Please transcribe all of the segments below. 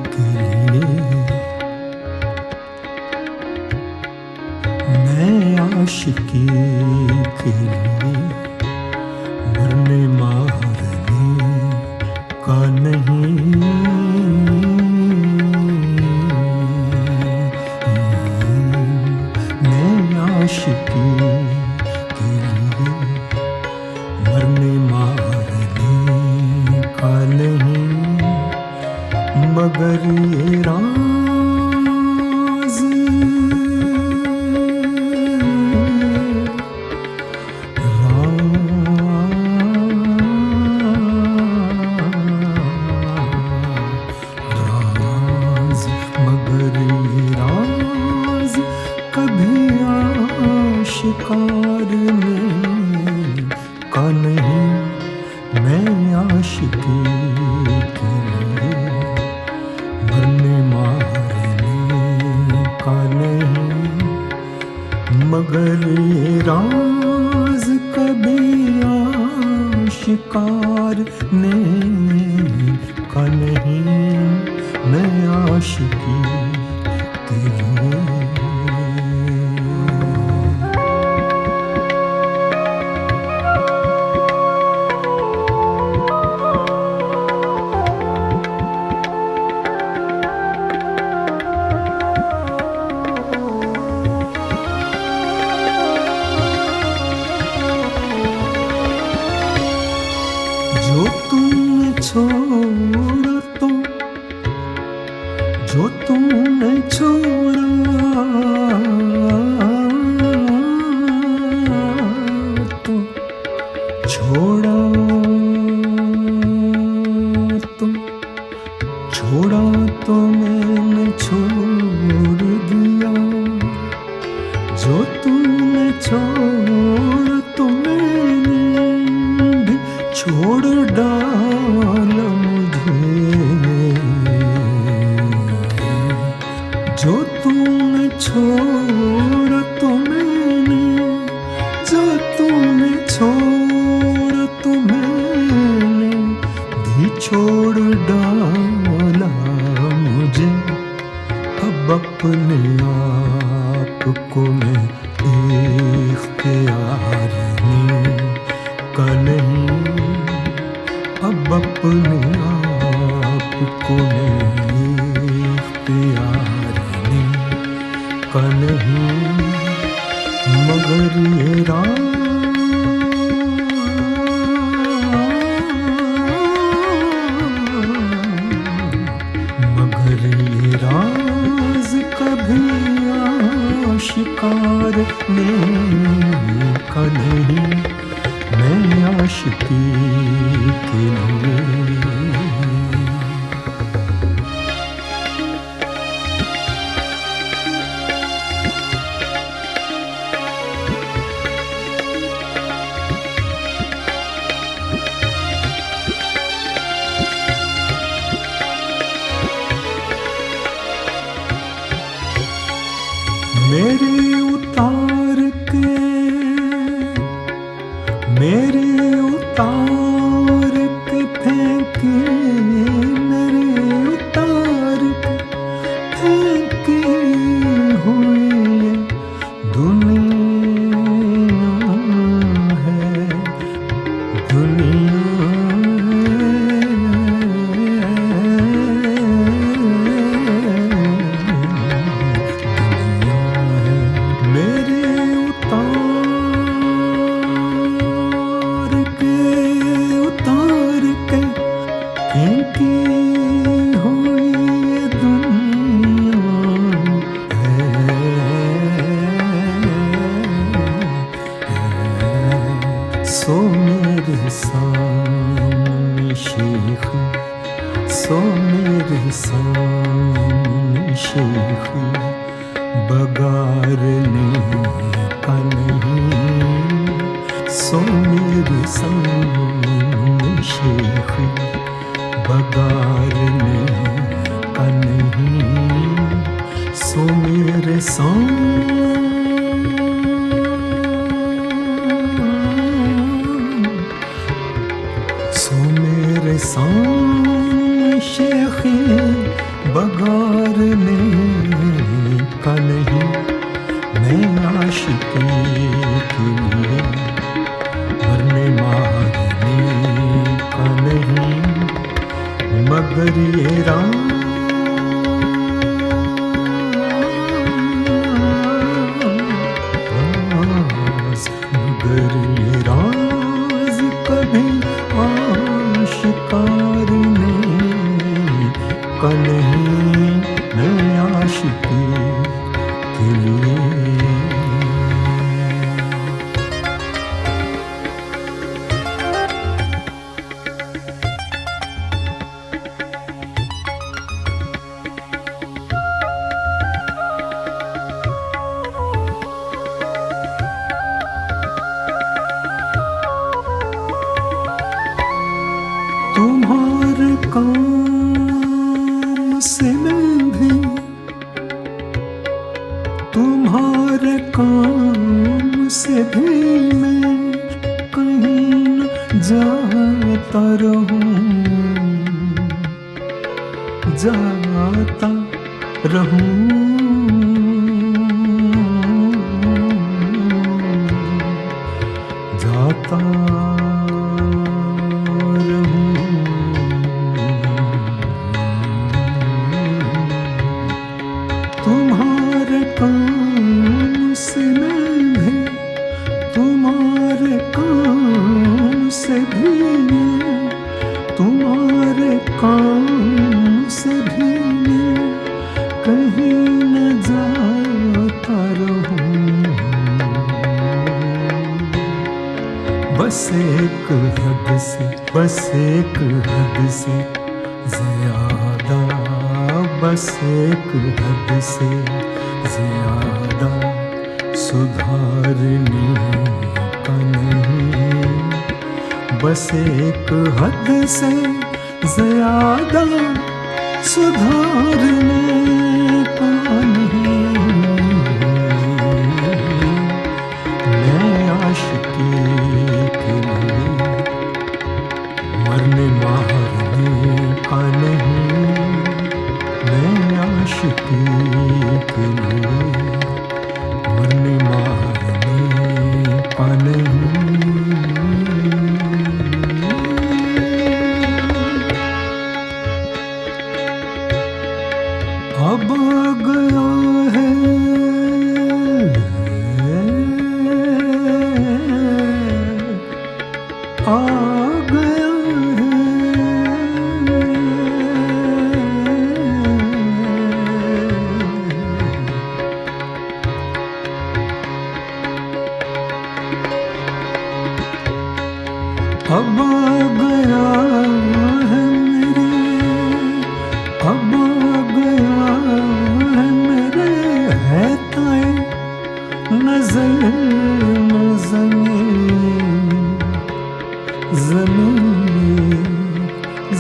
के लिए मैं आशिकी के लिए मरने मारने का नहीं। मैं आशिकी के लिए मरने मारने का नहीं, मगर ये राज मगर ये राज कभी आशिकार में का नहीं। मैं आशिकी के लिए मरने मारने का नहीं, मगर ये राज कभी आशिकार ने का नहीं। मैं आशिकी के लिए जो तुमने छोड़ा तो, जो तुमने छोड़ा तो, छोड़ा तो, छोड़ा तो मैंने छोड़ दिया। जो तुमने छोड़ा तो मैंने भी छोड़ डाला मुझे। जो तुमने छोड़ा तो मैंने, जो तुमने छोड़ा तो मैंने भी छोड़ डाला मुझे। अब अपने आप को मैं इख्तियार का नहीं, अब अपने आप को मैं इख्तियार का नहीं, मगर ये राज मगर ये राज कभी आशिकार ने का नहीं। मैं आशिकी के लिए मेरे उतार के, मेरे उतार के फेंके, मेरे उतार के फेंके हुए दुनिया है, दुनिया सो मेरे सामने शेख, सो मेरे सामने शेख बगारने का नहीं। सो मेरे सामने शेख बगारने का नहीं। सो मेरे सामने मेरे सामने शेख बगारने का नहीं, मैं आशिकी के लिए मरने मारने का नहीं, मगर ये राज मगर ये राज कभी आशिकार नहीं का नहीं, मैं आशिकी के लिए। तुम्हारे काम से मैं भी, तुम्हारे काम से भी मैं कहीं न जाता रहूं, जाता रहूं, जाता तुम्हारे काम से मैं भी, तुम्हारे काम से भी मैं, तुम्हारे काम से भी मैं कहीं न जाता रहूं, बस एक हद से, बस एक हद से ज़्यादा, बस एक हद से ज़्यादा सुधारने का नहीं, बस एक हद से ज़्यादा सुधारने का नहीं, मैं आशिकी के लिए मरने मारने का नहीं, मैं आशिकी के लिए मरने मारने का नहीं। अब आ गया है आ गया अब आ गया है मेरे, अब आ गया है मेरे, है ताए नजर ज़मीन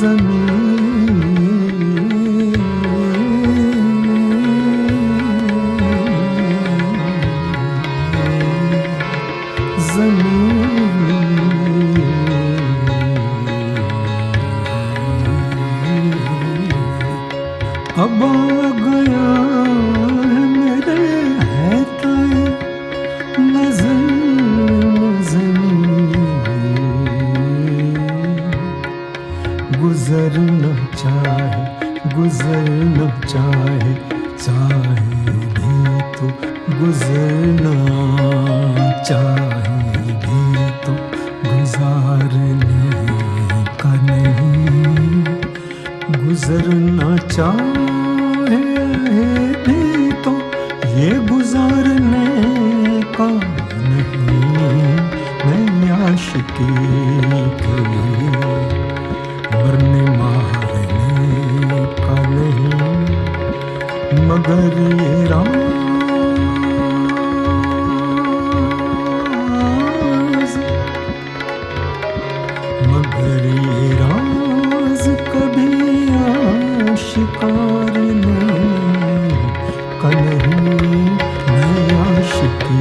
ज़मीन अब आ गया है मेरे, है ताए नजर गुजरना चाहे, गुजरना चाहे, चाहे भी तो गुजरना चाहे भी तो गुजारने का नहीं, गुजरना चाहे भी तो ये गुजारने का नहीं, मैं आशिकी के लिए मरने मारने का नहीं, मगर ये राज, मगर ये राज कभी आशिकार नहीं का नहीं, मैं आशिकी